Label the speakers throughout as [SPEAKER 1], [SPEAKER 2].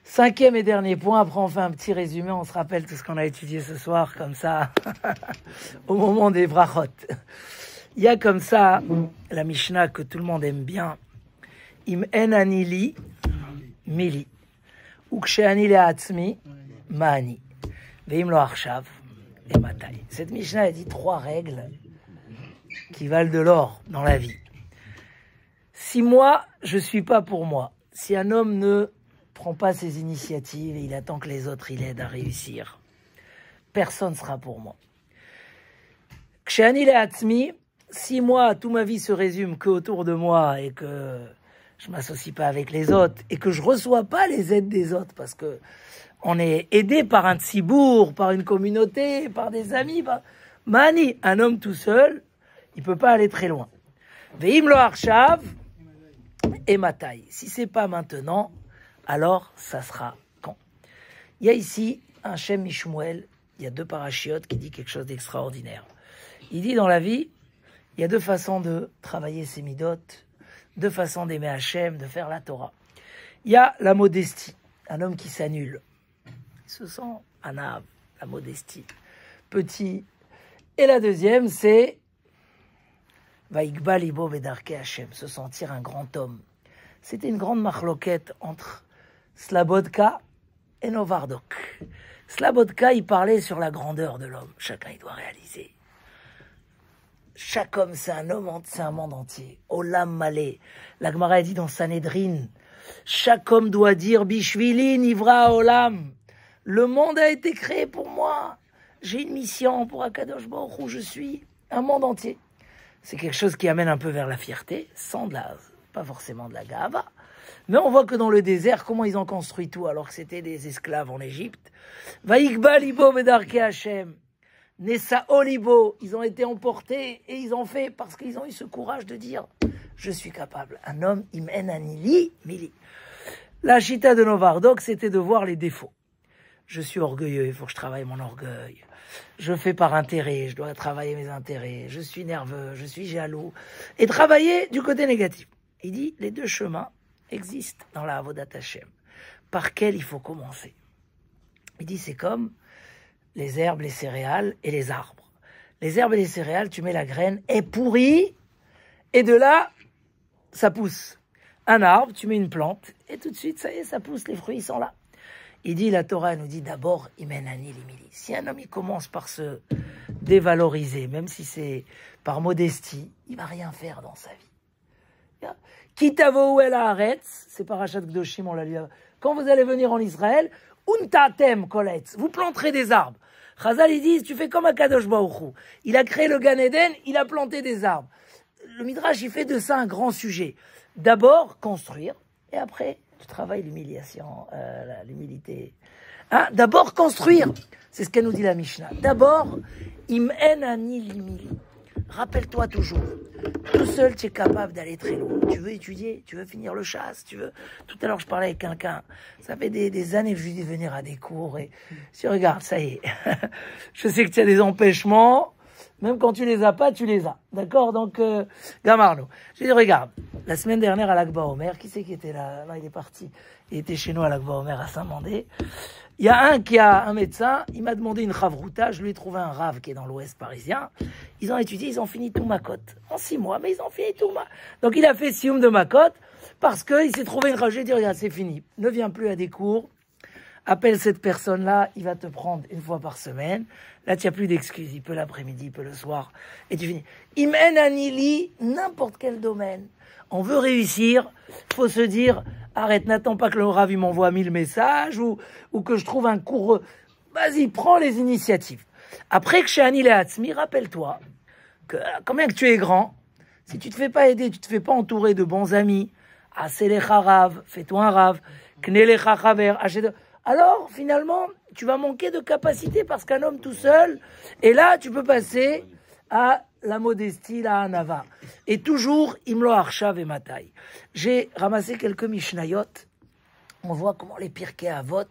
[SPEAKER 1] 5e et dernier point, après on fait un petit résumé, on se rappelle tout ce qu'on a étudié ce soir, comme ça, au moment des brachot. Il y a comme ça, la Mishnah que tout le monde aime bien, Im en ani li, mili, ou ksheani le'atzmi, ma'ani, ve'im lo achshav, et matai. Cette Mishnah a dit 3 règles qui valent de l'or dans la vie. Si moi, je suis pas pour moi, si un homme ne prend pas ses initiatives et il attend que les autres il aident à réussir, personne ne sera pour moi. Ksheani le'atzmi, si moi, toute ma vie se résume que autour de moi et que je m'associe pas avec les autres et que je reçois pas les aides des autres parce que on est aidé par un tzibour, par une communauté, par des amis, Mani, un homme tout seul, il peut pas aller très loin. Ve'im lo arshav et matai. Si c'est pas maintenant, alors ça sera quand? Il y a ici un Shem Mishmuel, il y a 2 parachiotes qui dit quelque chose d'extraordinaire. Il dit dans la vie, il y a 2 façons de travailler ses midot, 2 façons d'aimer Hachem, de faire la Torah. Il y a la modestie, un homme qui s'annule. Il se sent anav, la modestie, petit. Et la deuxième, c'est Vaikba libo bedarke Hachem, se sentir un grand homme. C'était une grande marloquette entre Slabodka et Novardok. Slabodka, il parlait sur la grandeur de l'homme. Chacun, il doit réaliser. Chaque homme, c'est un homme, c'est un monde entier. Olam malé. La Gemara a dit dans Sanhedrin, chaque homme doit dire Bishvili nivra olam. Le monde a été créé pour moi. J'ai une mission pour Akadosh Baruch Hu, je suis un monde entier. C'est quelque chose qui amène un peu vers la fierté, sans de la, pas forcément de la gava. Mais on voit que dans le désert, comment ils ont construit tout alors que c'était des esclaves en Égypte. Vaikba libo bedarke Hashem. Nessa Olibo, ils ont été emportés et ils ont fait parce qu'ils ont eu ce courage de dire je suis capable. Un homme, imen anili, mili. La chita de Novardok, c'était de voir les défauts. Je suis orgueilleux, il faut que je travaille mon orgueil. Je fais par intérêt, je dois travailler mes intérêts. Je suis nerveux, je suis jaloux. Et travailler du côté négatif. Il dit, les 2 chemins existent dans la Avodat Hashem. Par quel il faut commencer? Il dit, c'est comme les herbes, les céréales et les arbres. Les herbes et les céréales, tu mets la graine, est pourrie, et de là, ça pousse. Un arbre, tu mets une plante, et tout de suite, ça y est, ça pousse, les fruits sont là. Il dit, la Torah nous dit d'abord, imenani limili. Si un homme, il commence par se dévaloriser, même si c'est par modestie, il va rien faire dans sa vie. Kitavo el haaretz, c'est parashat Kedoshim, on l'a lu. Quand vous allez venir en Israël, untatem koletz, vous planterez des arbres. Chazal, ils disent, tu fais comme Akadosh Baruch Hu. Il a créé le Gan Eden, il a planté des arbres. Le Midrash, il fait de ça un grand sujet. D'abord, construire, et après, tu travailles l'humiliation, l'humilité. Hein? D'abord, construire. C'est ce qu'elle nous dit la Mishnah. D'abord, im en ani limili. Rappelle-toi toujours, tout seul, tu es capable d'aller très loin. Tu veux étudier, tu veux finir le chasse, tu veux... Tout à l'heure, je parlais avec quelqu'un. Ça fait des années que je lui dis de venir à des cours. Et si regarde, ça y est. Je sais que tu as des empêchements. Même quand tu les as pas, tu les as. D'accord? Donc, Gamarno. J'ai dit, regarde, la semaine dernière à l'Akba Omer, qui c'est qui était là? Non, il est parti. Il était chez nous à l'Akba Omer à Saint-Mandé. Il y a un médecin, il m'a demandé une chavrouta, je lui ai trouvé un rave qui est dans l'ouest parisien. Ils ont étudié, ils ont fini tout Makot. En 6 mois, mais ils ont fini tout Donc il a fait Sioum de Makot, parce qu'il s'est trouvé une rage. J'ai dit, regarde, c'est fini. Ne viens plus à des cours. Appelle cette personne-là, il va te prendre 1 fois par semaine. Là, tu n'as plus d'excuses. Il peut l'après-midi, il peut le soir. Et tu finis. Imen anili, n'importe quel domaine. On veut réussir, faut se dire, arrête, n'attends pas que le Rav m'envoie 1000 messages ou que je trouve un cours. Vas-y, prends les initiatives. Après que chez Anil et Hatzmi, rappelle-toi que combien que tu es grand, si tu te fais pas aider, tu te fais pas entourer de bons amis, Aselecha Rav, fais-toi un Rav, Knelecha Chaver, alors finalement, tu vas manquer de capacité parce qu'un homme tout seul, et là, tu peux passer à la modestie, la hanava. Et toujours, imlo arshav et matai. J'ai ramassé quelques mishnayot. On voit comment les Pirkei Avot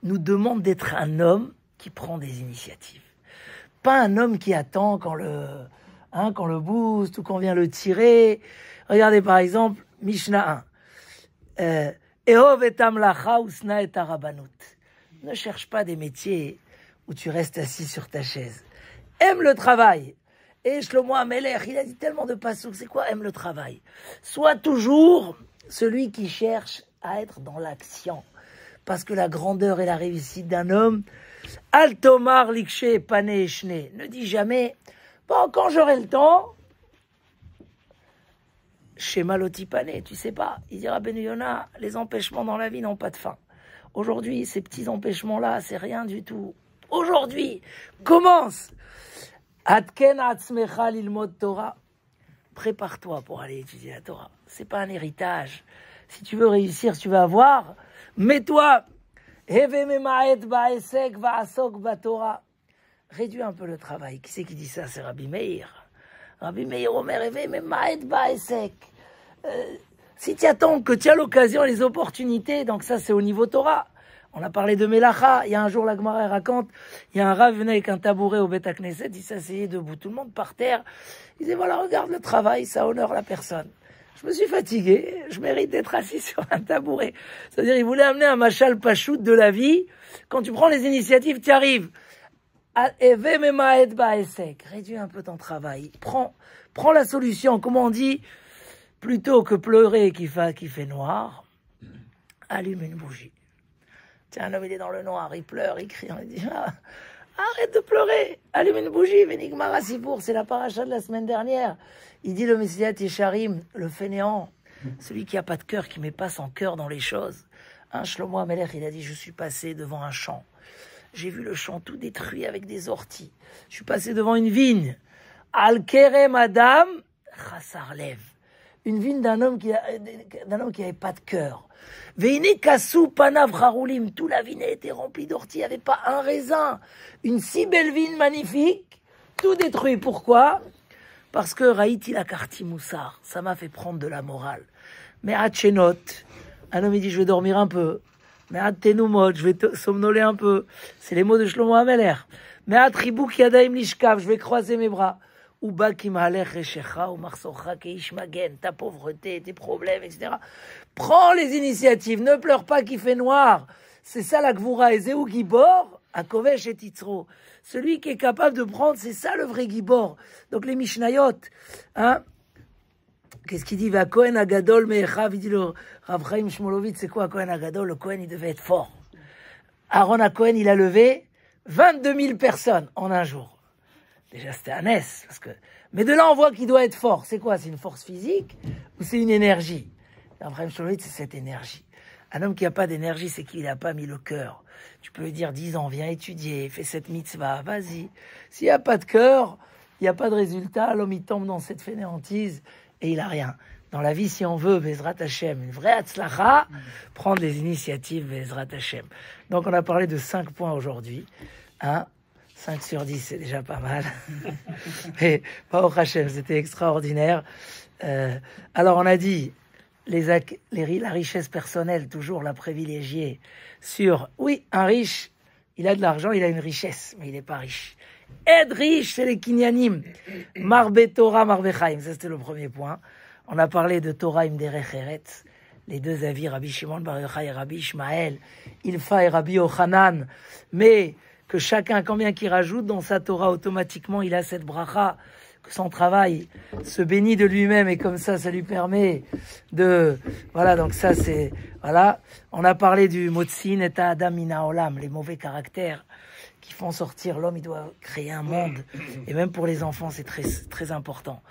[SPEAKER 1] nous demandent d'être un homme qui prend des initiatives. Pas un homme qui attend quand le boost ou qu'on vient le tirer. Regardez par exemple, Mishnah 1. Ehov et amlacha usna et arabanut. Ne cherche pas des métiers où tu restes assis sur ta chaise. Aime le travail. Et Shlomo Amelech, il a dit tellement de passouk. C'est quoi aime le travail? Sois toujours celui qui cherche à être dans l'action. Parce que la grandeur et la réussite d'un homme, Al Tomar Likshe Pane Eshne, ne dis jamais, bon, quand j'aurai le temps, chez Maloti Pane, tu sais pas. Il dira Ben Yona, les empêchements dans la vie n'ont pas de fin. Aujourd'hui, ces petits empêchements-là, c'est rien du tout. Aujourd'hui, commence. Atken atzmecha lilmod Torah. Prépare-toi pour aller étudier la Torah. C'est pas un héritage. Si tu veux réussir, si tu veux avoir, mets-toi. Heve memaet ba'esek va'asok ba'Torah. Réduis un peu le travail. Qui c'est qui dit ça? C'est Rabbi Meir. Rabbi Meir Omer Heve memaet ba'esek. Si tu attends que tu as l'occasion, les opportunités, donc ça c'est au niveau Torah. On a parlé de Melacha. Il y a un jour, la Gemara raconte, il y a un rav venait avec un tabouret au Beth Knesset, il s'asseyait debout, tout le monde par terre. Il disait, voilà, regarde le travail, ça honore la personne. Je me suis fatigué, je mérite d'être assis sur un tabouret. C'est-à-dire, il voulait amener un machal pachout de la vie. Quand tu prends les initiatives, tu y arrives. Réduis un peu ton travail. Prends la solution. Comment on dit? Plutôt que pleurer qui fait noir, allume une bougie. Tiens, un homme, il est dans le noir, il pleure, il crie, on lui dit, arrête de pleurer, allume une bougie, Vénigmar Asibour, c'est la paracha de la semaine dernière. Il dit le Messilat Yesharim, le fainéant, celui qui n'a pas de cœur, qui met pas son cœur dans les choses. Shlomo Amelech, il a dit, je suis passé devant un champ. J'ai vu le champ tout détruit avec des orties. Je suis passé devant une vigne. Al Kerem Adam, Chassar Lev. Une vigne d'un homme qui avait pas de cœur. Veine kassou panav charoulim, tout la vigne était remplie d'orties, il n'y avait pas un raisin. Une si belle vigne magnifique, tout détruit. Pourquoi? Parce que Raïti la karti moussar, ça m'a fait prendre de la morale. Mais Hatchenot, un homme il dit je vais dormir un peu. Mais Hattenumot, je vais somnoler un peu. C'est les mots de Shlomo Amelech. Mais Hatribouk yadaim lishkav, je vais croiser mes bras. Ou bakim halech reshecha ou marsocha keish magen, ta pauvreté, tes problèmes, etc. Prends les initiatives, ne pleure pas qu'il fait noir. C'est ça la gvoura. Et zéou gibor, à kovesh et titzro. Celui qui est capable de prendre, c'est ça le vrai gibor. Donc les mishnayot, hein. Qu'est-ce qu'il dit? Va Kohen Agadol me'echav, il dit le Rav Chaim Shmolevitz, c'est quoi Kohen Agadol? Le Kohen, il devait être fort. Aaron à Kohen, il a levé 22 000 personnes en un jour. Déjà, c'était un S. Mais de là, on voit qu'il doit être fort. C'est quoi? C'est une force physique ou c'est une énergie? Rav Chaim Shmolevitz, c'est cette énergie. Un homme qui n'a pas d'énergie, c'est qu'il n'a pas mis le cœur. Tu peux lui dire 10 ans, viens étudier, fais cette mitzvah, vas-y. S'il n'y a pas de cœur, il n'y a pas de résultat. L'homme, il tombe dans cette fainéantise et il n'a rien. Dans la vie, si on veut, Bezrat Hashem, une vraie Hatzlacha, prendre des initiatives, Bezrat Hashem. Donc, on a parlé de 5 points aujourd'hui. 5 sur 10, c'est déjà pas mal. Mais, Baruch Hashem, c'était extraordinaire. Alors, on a dit, la richesse personnelle, toujours la privilégier sur, oui, un riche, il a de l'argent, il a une richesse, mais il n'est pas riche. Être riche, c'est les kinyanim. Marbe Torah, Marbe Chaim. Ça, c'était le premier point. On a parlé de Torah im derech eretz. Les deux avis, Rabbi Shimon Bar Yochai et Rabbi Ishmael, Ilfa et Rabbi Yochanan. Mais que chacun, combien qu'il rajoute dans sa Torah, automatiquement, il a cette bracha, que son travail se bénit de lui-même et comme ça lui permet de... Voilà, donc ça, c'est... Voilà. On a parlé du Motzin et Adam Mina Olam, les mauvais caractères qui font sortir l'homme. Il doit créer un monde. Et même pour les enfants, c'est très, très important.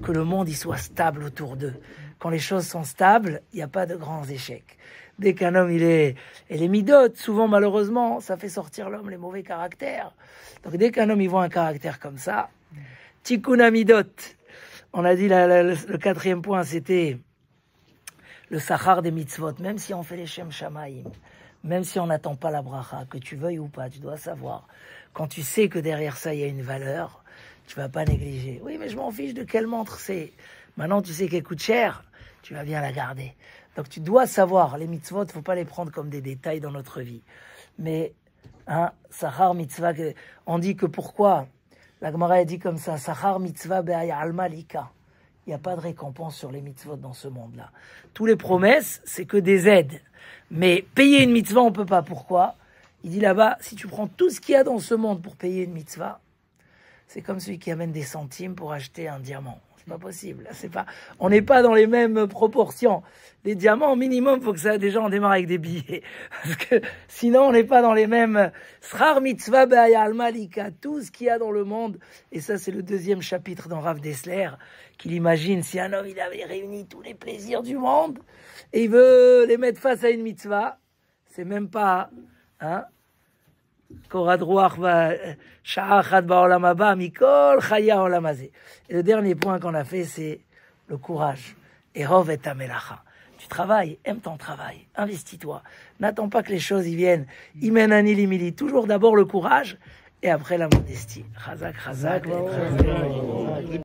[SPEAKER 1] Que le monde, il soit stable autour d'eux. Quand les choses sont stables, il n'y a pas de grands échecs. Dès qu'un homme, et les midot, souvent, malheureusement, ça fait sortir l'homme les mauvais caractères. Donc, dès qu'un homme, il voit un caractère comme ça, tikkun hamidot. On a dit, le quatrième point, c'était le sachar des mitzvot. Même si on fait les shem shamaim, même si on n'attend pas la bracha, que tu veuilles ou pas, tu dois savoir. Quand tu sais que derrière ça, il y a une valeur, tu vas pas négliger. Oui, mais je m'en fiche de quelle montre c'est. Maintenant, tu sais qu'elle coûte cher, tu vas bien la garder. Donc, tu dois savoir, les mitzvot, faut pas les prendre comme des détails dans notre vie. Mais, sachar mitzvah, on dit que pourquoi? La Gemara a dit comme ça, sachar mitzvah be'aya alma lika. il n'y a pas de récompense sur les mitzvot dans ce monde-là. Tous les promesses, c'est que des aides. Mais payer une mitzvah, on ne peut pas. Pourquoi? Il dit là-bas, si tu prends tout ce qu'il y a dans ce monde pour payer une mitzvah, c'est comme celui qui amène des centimes pour acheter un diamant. C'est pas possible. On n'est pas dans les mêmes proportions. Les diamants, au minimum, faut que ça, déjà, on démarre avec des billets. Parce que sinon, on n'est pas dans les mêmes. Srar mitzvah be'ayal malika, tout ce qu'il y a dans le monde. Et ça, c'est le deuxième chapitre dans Rav Dessler, qu'il imagine si un homme, il avait réuni tous les plaisirs du monde, et il veut les mettre face à une mitzvah. C'est même pas, hein. Et le dernier point qu'on a fait, c'est le courage. Erov et amelacha. Tu travailles, aime ton travail, investis-toi. N'attends pas que les choses y viennent. Imen anil imili. Toujours d'abord le courage et après la modestie. Chazak, chazak.